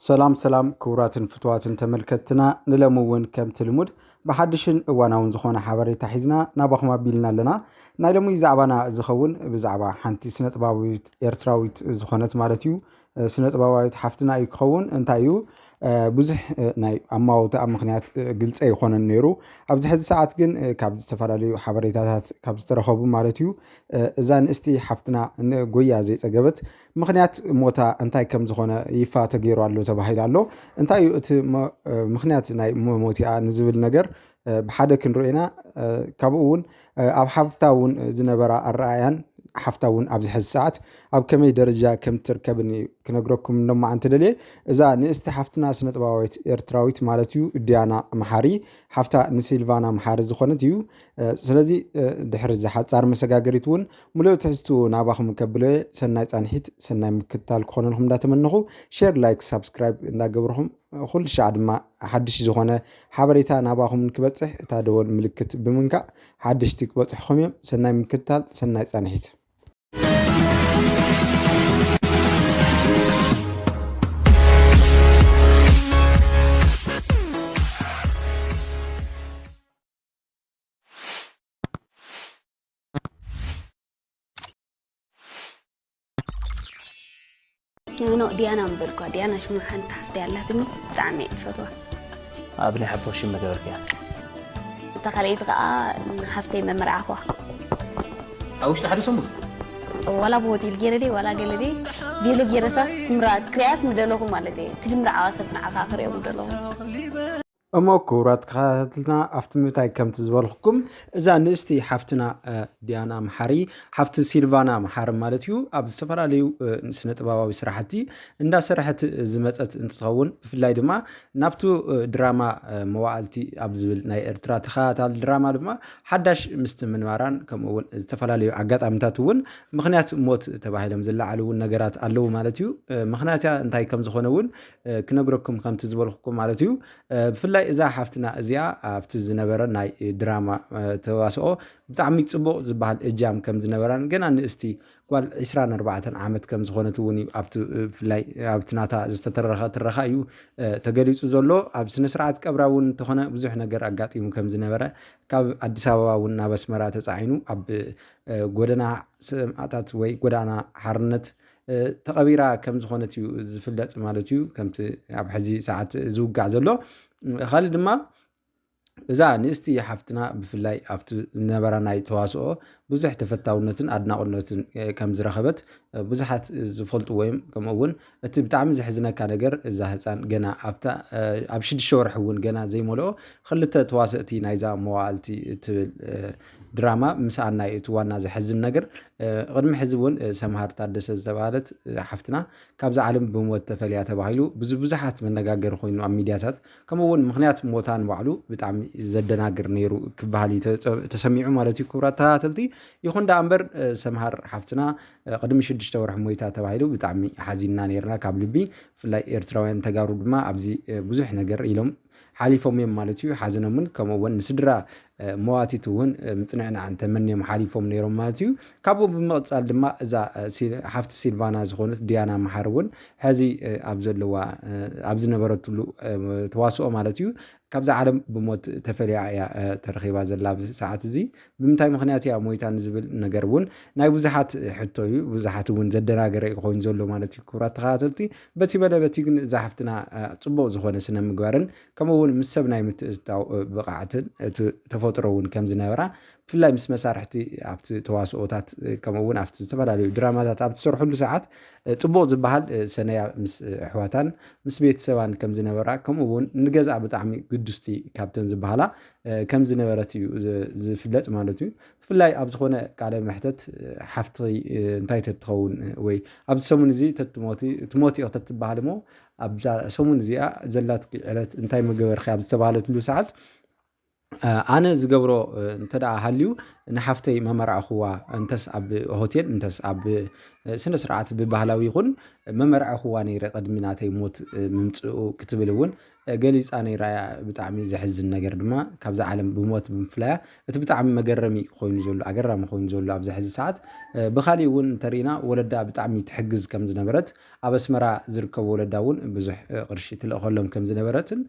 ሰላም ክቡራትን ፍትዋትን ተመልከትና ንለምውን ከም ትልሙድ ብሓድሽን እዋናውን ዝኾነ ሓበሬታ ሒዝና ናባኹም ኣቢልና ኣለና ናይ ሎሚ ዛዕባና ዝኸውን ብዛዕባ ሓንቲ ስነ-ጥበባዊት ኤርትራዊት ዝኾነት ማለት እዩ ስነ-ጥበባዊት ሓፍትና እዩ ክኸውን እንታይ እዩ ብዙሕ ናይ ኣማውታ ምክንያት ግልጽ ይኾነን ነይሩ ኣብዚ ሕዚ ሰዓት ግን ካብ ዝተፈላለዩ ሓበሬታታት ካብ ዝተረኸቡ ማለት እዩ እዛ ንእስቲ ሓፍትና ጎያ ዘይፀገበት ምክንያት ሞታ እንታይ ከም ዝኾነ ይፋ ተገይሩ ኣሎ ተባሂሉ ኣሎ እንታይ እዩ እቲ ምክንያት ናይ ሞቲኣ ንዝብል ነገር ብሓደ ክንርኢና ካብኡ እውን ኣብ ሓፍታ እውን ዝነበራ ኣረኣያን ሓፍታ እውን ኣብዚ ሕዚ ሰዓት ኣብ ከመይ ደረጃ ከም ትርከብኒ ክነግረኩም እኖማዓንቲ ደልየ እዛ ንእስቲ ሓፍትና ስነ-ጥበባዊት ኤርትራዊት ማለት እዩ ዲያና መሓሪ ሓፍታ ንሲልቫና መሓሪ ዝኾነት እዩ ስለዚ ድሕሪ ዝሓፃር መሰጋገሪት እውን ሙሉእ ትሕዝቱ ናባኹም ከብሎ ሰናይ ፃንሒት ሰናይ ምክትታል ክኾነልኩም እንዳተመነኹ ሼር ላይክ ሳብስክራይብ እንዳገብርኹም ኩሉ ሻዕ ድማ ሓድሽ ዝኾነ ሓበሬታ ናባኹም ክበፅሕ እታ ደወል ምልክት ብምንካእ ሓድሽቲ ክበፅሕኹም እዮም ሰናይ ምክትታል ሰናይ ፃንሒት نو ديانا مبركوا ديانا شو محن تحت يلا تمي تعمي فتوى ابني حب تخشي مكبرك يعني تخليت قا حفتي من مرعخوا اوش تحدي سمو ولا بوتي الجيردي ولا جلدي ديلو جيرتا مراد كرياس مدلوكم مالتي تلم رعاسف نعفاخر يوم مدلوكم እሞ ክቡራት ተኸታተልትና ኣብቲ ምንታይ ከምቲ ዝበልኩኩም እዛ ንእስቲ ሓፍትና ዲያና መሓሪ ሓፍቲ ሲልቫና መሓሪ ማለት እዩ ኣብ ዝተፈላለዩ ስነ-ጥበባዊ ስራሕቲ እንዳሰርሐት ዝመፀት እንትኸውን ብፍላይ ድማ ናብቱ ድራማ መዋዕልቲ ኣብ ዝብል ናይ ኤርትራ ተኸታታሊ ድራማ ድማ ሓዳሽ ምስቲ ምንባራን ከምኡውን ዝተፈላለዩ ኣጋጣሚታት እውን ምክንያት ሞት ተባሂሎም ዝለዓሉ እውን ነገራት ኣለዉ ማለት እዩ ምክንያት እንታይ ከም ዝኾነ እውን ክነግረኩም ከምቲ ዝበልኩኩም ማለት እዩ ብፍላይ እዛ ሓፍትና እዚኣ ኣብቲ ዝነበረ ናይ ድራማ ተዋስኦ ብጣዕሚ ፅቡቅ ዝበሃል እጃም ከም ዝነበራን ገና ንእስቲ ጓል 24 ዓመት ከም ዝኾነት እውን ኣብቲ ብፍላይ ኣብቲ ናታ ዝተተረኸ ትረኻ እዩ ተገሊፁ ዘሎ ኣብ ስነ ስርዓት ቀብራ እውን እንተኾነ ብዙሕ ነገር ኣጋጢሙ ከም ዝነበረ ካብ ኣዲስ ኣበባ እውን ናብ ኣስመራ ተፃዒኑ ኣብ ጎደና ሰማዕታት ወይ ጎደና ሓርነት ተቐቢራ ከም ዝኾነት እዩ ዝፍለጥ ማለት እዩ ከምቲ ኣብ ሕዚ ሰዓት ዝውጋዕ ዘሎ خالد ድማ እዛ ንእስቲ ሓፍትና ብፍላይ ኣብቲ ዝነበራ ናይ ተዋስኦ ብዙሕ ተፈታውነትን ኣድናቆነትን ከም ዝረኸበት ብዙሓት ዝፈልጡ ወይም ከምኡውን እቲ ብጣዕሚ ዝሕዝነካ ነገር እዛ ህፃን ገና ኣብ 6 ወርሒ እውን ገና ዘይመልኦ ክልተ ተዋስእቲ ናይዛ መዋዕልቲ እትብል ድራማ ምስኣን ናይ እቲ ዋና ዝሕዝን ነገር ቅድሚ ሕዚ እውን ሰምሃር ታደሰ ዝተባሃለት ሓፍትና ካብዚ ዓለም ብሞት ተፈልያ ተባሂሉ ብዙሓት መነጋገሪ ኮይኑ ኣብ ሚድያታት ከምኡውን ምክንያት ሞታን ባዕሉ ብጣዕሚ ዘደናግር ነይሩ ክበሃል ተሰሚዑ ማለት እዩ ክቡራት ተኸታተልቲ ይኹን ዳ እምበር ሰምሃር ሓፍትና ቅድሚ 6 ወርሒ ሞይታ ተባሂሉ ብጣዕሚ ሓዚንና ነርና ካብ ልቢ ብፍላይ ኤርትራውያን ተጋሩ ድማ ኣብዚ ብዙሕ ነገር ኢሎም ሓሊፎም እዮም ማለት እዩ ሓዘኖምን ከምኡውን ንስድራ መዋቲት እውን ምፅንዕናዕን ተመንዮም ሓሊፎም ነይሮም ማለት እዩ ካብኡ ብምቕፃል ድማ እዛ ሓፍቲ ሲልቫና ዝኾነት ዲያና መሓሪ እውን ሕዚ ኣብ ዘለዋ ኣብ ዝነበረትሉ ተዋስኦ ማለት እዩ ካብዚ ዓለም ብሞት ተፈልያ እያ ተረኺባ ዘላ ሰዓት እዚ ብምንታይ ምክንያት እያ ሞይታ ንዝብል ነገር እውን ናይ ብዙሓት ሕቶ እዩ ብዙሓት እውን ዘደናገረ ኮይኑ ዘሎ ማለት እዩ ክቡራት ተኸታተልቲ በቲ በለ በቲ ግን እዛ ሓፍትና ፅቡቅ ዝኾነ ስነ ምግባርን ከምኡውን ምስ ሰብ ናይ ምትእትታው ብቕዓትን ተፈጥሮ እውን ከም ዝነበራ ብፍላይ ምስ መሳርሕቲ ኣብቲ ተዋስኦታት ከምኡውን ኣብቲ ዝተፈላለዩ ድራማታት ኣብ ትሰርሐሉ ሰዓት ፅቡቅ ዝበሃል ሰነያ ምስ ኣሕዋታን ምስ ቤተሰባን ከም ዝነበራ ከምኡውን ንገዛእ ብጣዕሚ ግዱስቲ ካብተን ዝበሃላ ከም ዝነበረት እዩ ዝፍለጥ ማለት እዩ ብፍላይ ኣብ ዝኾነ ቃለ መሕተት ሓፍቲ እንታይ ተትኸውን ወይ ኣብ ሰሙን እዚ ትሞቲ ክትበሃል እሞ ኣብዛ ሰሙን እዚኣ ዘላትኪ ዕለት እንታይ መገበርካ ኣብ ዝተባሃለትሉ ሰዓት ኣነ ዝገብሮ እንተዳ ሃልዩ ንሓፍተይ መመርዓኹዋ እንተስ ኣብ ሆቴል እንተስ ኣብ ስነ ስርዓት ብባህላዊ ይኹን መመርዓ እኹዋ ነይረ ቅድሚ ናተይ ሞት ምምፅኡ ክትብል እውን ገሊፃ ነይራ ብጣዕሚ ዘሕዝን ነገር ድማ ካብዛ ዓለም ብሞት ብምፍላያ እቲ ብጣዕሚ መገረሚ ኮይኑ ዘሎ ኣገራሚ ኮይኑ ዘሎ ኣብዚ ሕዚ ሰዓት ብኻሊእ እውን እንተሪእና ወለዳ ብጣዕሚ ትሕግዝ ከም ዝነበረት ኣብ ኣስመራ ዝርከቡ ወለዳ እውን ብዙሕ ቅርሺ ትልእኸሎም ከም ዝነበረትን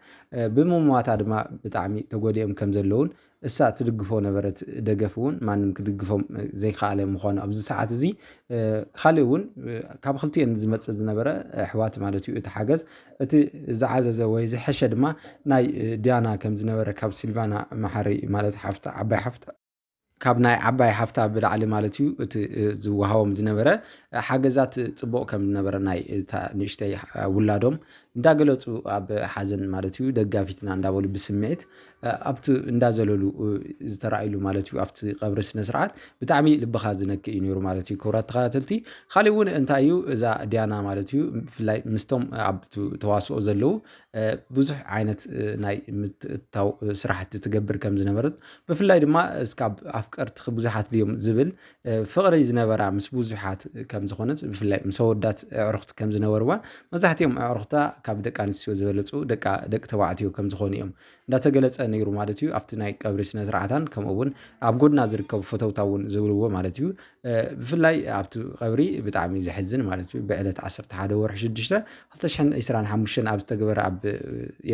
ብምሟታ ድማ ብጣዕሚ ተጎዲኦም ከም ዘለውን እሳ ትድግፎ ነበረት ደገፍ እውን ማንም ክድግፎም ዘይከኣለ ምዃኑ ኣብዚ ሰዓት እዚ ካልእ እውን ካብ ክልቲአን ዝመፅእ ዝነበረ ኣሕዋት ማለት እዩ እቲ ሓገዝ እቲ ዝዓዘዘ ወይ ዝሐሸ ድማ ናይ ዲያና ከም ዝነበረ ካብ ሲልቫና መሓሪ ማለት ሓፍታ ዓባይ ሓፍታ ካብ ናይ ዓባይ ሓፍታ ብላዕሊ ማለት እዩ እቲ ዝወሃቦም ዝነበረ ሓገዛት ፅቡቅ ከም ዝነበረ ናይ ንእሽተይ ውላዶም እንዳገለፁ ኣብ ሓዘን ማለት እዩ ደጋፊትና እንዳበሉ ብስምዒት ኣብቲ እንዳዘለሉ ዝተራእይሉ ማለት እዩ ኣብቲ ቀብሪ ስነ ስርዓት ብጣዕሚ ልብኻ ዝነክእ እዩ ነይሩ ማለት እዩ ክቡራት ተኸታተልቲ ካልእ እውን እንታይ እዩ እዛ ዲያና ማለት እዩ ብፍላይ ምስቶም ኣብ ተዋስኦ ዘለው ብዙሕ ዓይነት ናይ ምትእትታው ስራሕቲ ትገብር ከም ዝነበረት ብፍላይ ድማ እስካብ ኣፍቀርቲ ብዙሓት ድዮም ዝብል ፍቅሪ ዝነበራ ምስ ብዙሓት ከም ዝኾነት ብፍላይ ምስ ወዳት ኣዕሩኽቲ ከም ዝነበርዋ መብዛሕትኦም ኣዕሩኽታ ካብ ደቂ ኣንስትዮ ዝበለፁ ደቂ ተባዕትዮ ከም ዝኾኑ እዮም እንዳተገለፀ ነይሩ ማለት እዩ ኣብቲ ናይ ቀብሪ ስነ ስርዓታን ከምኡውን ኣብ ጎድና ዝርከቡ ፈተውታ እውን ዝብልዎ ማለት እዩ ብፍላይ ኣብቲ ቀብሪ ብጣዕሚ ዘሕዝን ማለት እዩ ብዕለት 11 ወርሒ 6 2025 ኣብ ዝተገበረ ኣብ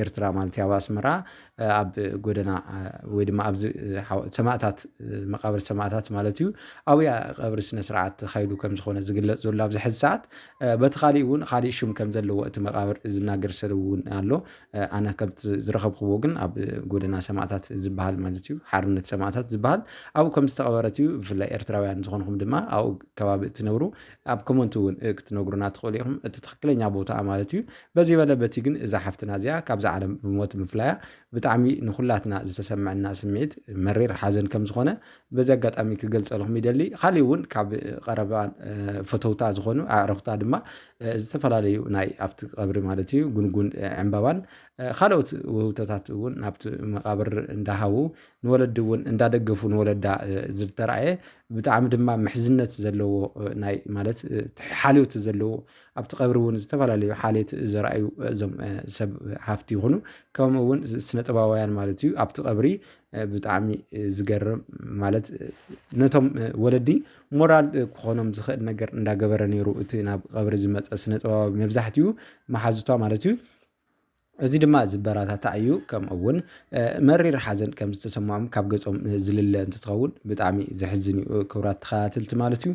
ኤርትራ ማለት እዩ ኣብ ኣስመራ ኣብ ጎደና ወይ ድማ ኣብዚ ሰማዕታት መቃብር ሰማዕታት ማለት እዩ ኣብያ ቀብሪ ስነ ስርዓት ተኻይዱ ከም ዝኾነ ዝግለጽ ዘሎ ኣብዚ ሕዚ ሰዓት በቲ ካልእ እውን ካልእ ሽም ከም ዘለዎ እቲ መቃብር ዝናገር ሰብ እውን ኣሎ ኣነ ከምቲ ዝረኸብክዎ ግን ኣብ ጎደና ሰማዕታት ዝበሃል ማለት እዩ ሓርነት ሰማዕታት ዝበሃል ኣብኡ ከም ዝተቐበረት እዩ ብፍላይ ኤርትራውያን ዝኾንኩም ድማ ኣብኡ ከባቢ እትነብሩ ኣብ ኮመንት እውን ክትነግሩና ትኽእሉ ኢኹም እቲ ትክክለኛ ቦታ ማለት እዩ በዚ በለ በቲ ግን እዛ ሓፍትና እዚኣ ካብዛ ዓለም ብሞት ምፍላያ ብጣዕሚ ንኩላትና ዝተሰምዐና ስምዒት መሪር ሓዘን ከም ዝኾነ በዚ ኣጋጣሚ ክገልፀልኩም ይደሊ ካልእ እውን ካብ ቀረባን ፈተውታ ዝኾኑ ኣዕሩኽታ ድማ ዝተፈላለዩ ናይ ኣብቲ ቀብሪ ማለት እዩ ጉንጉን ዕምባባን ካልኦት ውህብቶታት እውን ናብቲ መቃብር እንዳሃቡ ንወለዲ እውን እንዳደገፉ ንወለዳ ዝተረኣየ ብጣዕሚ ድማ ምሕዝነት ዘለዎ ናይ ማለት ሓልዮት ዘለዎ ኣብቲ ቀብሪ እውን ዝተፈላለዩ ሓልዮት ዝረኣዩ እዞም ሰብ ሃፍቲ ይኹኑ ከምኡ እውን ስነ ጥበባውያን ማለት እዩ ኣብቲ ቀብሪ ብጣዕሚ ዝገርም ማለት ነቶም ወለዲ ሞራል ክኾኖም ዝኽእል ነገር እንዳገበረ ነይሩ እቲ ናብ ቀብሪ ዝመፀ ስነ ጥበባዊ መብዛሕትኡ መሓዝቷ ማለት እዩ እዚ ድማ ዝበራታታ እዩ ከምኡውን መሪር ሓዘን ከም ዝተሰምዖም ካብ ገጾም ዝልለ እንትትኸውን ብጣዕሚ ዘሕዝን እዩ ክቡራት ተኸታተልቲ ማለት እዩ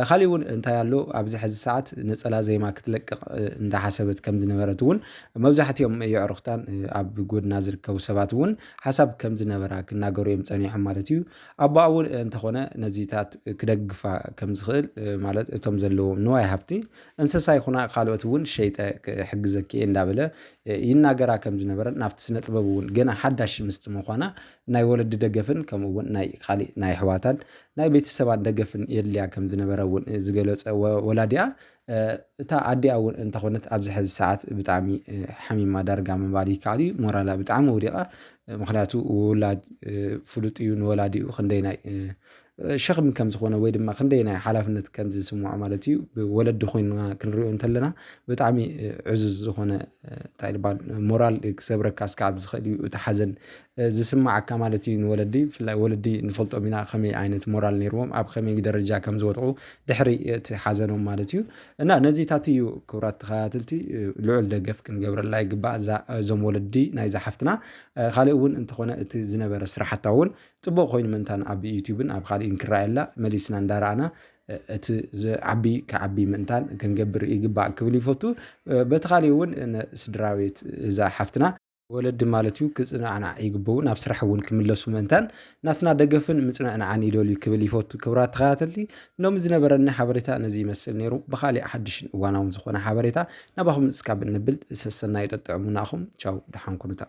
ካልእ እውን እንታይ ኣሎ ኣብዚ ሕዚ ሰዓት ነፀላ ዜማ ክትለቅቕ እንዳሓሰበት ከም ዝነበረት እውን መብዛሕትኦም የዕሩኽታን ኣብ ጎድና ዝርከቡ ሰባት እውን ሓሳብ ከም ዝነበራ ክናገሩ እዮም ፀኒሖም ማለት እዩ ኣቦኣ እውን እንተኾነ ነዚታት ክደግፋ ከም ዝኽእል ማለት እቶም ዘለዎም ንዋይ ሃፍቲ እንስሳ ይኹና ካልኦት እውን ሸይጠ ክሕግዘኪ እንዳበለ ይናገራ ከም ዝነበረ ናብቲ ስነ ጥበብ እውን ገና ሓዳሽ ምስቲ ምዃና ናይ ወለዲ ደገፍን ከምኡውን ናይ ካልእ ናይ ኣሕዋታን ናይ ቤተሰባን ደገፍን የድልያ ከም ዝነበረ እውን ዝገለፀ ወላዲኣ እታ ኣዲኣ እውን እንተኾነት ኣብዚ ሕዚ ሰዓት ብጣዕሚ ሓሚማ ዳርጋ ምባል ይከኣል እዩ ሞራላ ብጣዕሚ ወዲቓ ምክንያቱ ውላድ ፍሉጥ እዩ ንወላዲኡ ክንደይ ናይ ሸኽሚ ከም ዝኾነ ወይ ድማ ክንደይ ናይ ሓላፍነት ከም ዝስምዖ ማለት እዩ ወለዲ ኮይንና ክንሪኦ እንተለና ብጣዕሚ ዕዙዝ ዝኾነ እንታይ ይባሃል ሞራል ክሰብረካ እስካብ ዝኽእል እዩ እቲ ሓዘን ዝስማዓካ ማለት እዩ ንወለዲ ብፍላይ ወለዲ ንፈልጦም ኢና ከመይ ዓይነት ሞራል ነይርዎም ኣብ ከመይ ደረጃ ከም ዝወድቁ ድሕሪ እቲ ሓዘኖም ማለት እዩ እና ነዚታት እዩ ክቡራት ተኸታተልቲ ልዑል ደገፍ ክንገብረላ ይግባእ እዞም ወለዲ ናይዛ ሓፍትና ካልእ እውን እንተኾነ እቲ ዝነበረ ስራሕታ እውን ፅቡቅ ኮይኑ ምንታን ኣብ ዩቲዩብን ኣብ ካልእ ክረኣየላ መሊስና እንዳረኣና እቲ ዓቢ ከዓቢ ምእንታን ክንገብር ይግባእ ክብል ይፈቱ በቲ ካልእ እውን ስድራቤት እዛ ሓፍትና ወለዲ ማለት እዩ ክፅንዕናዕ ይግብኡ ናብ ስራሕ እውን ክምለሱ ምእንታን ናትና ደገፍን ምፅንዕናዕን ይደልዩ ክብል ይፈቱ ክቡራት ተኸታተልቲ ሎሚ ዝነበረኒ ሓበሬታ ነዚ ይመስል ነይሩ ብካሊእ ሓድሽን እዋናውን ዝኾነ ሓበሬታ ናባኹም እስካብ እንብል ሰሰናይ ጠጥዕሙናኹም ቻው ደሓን ኩኑታ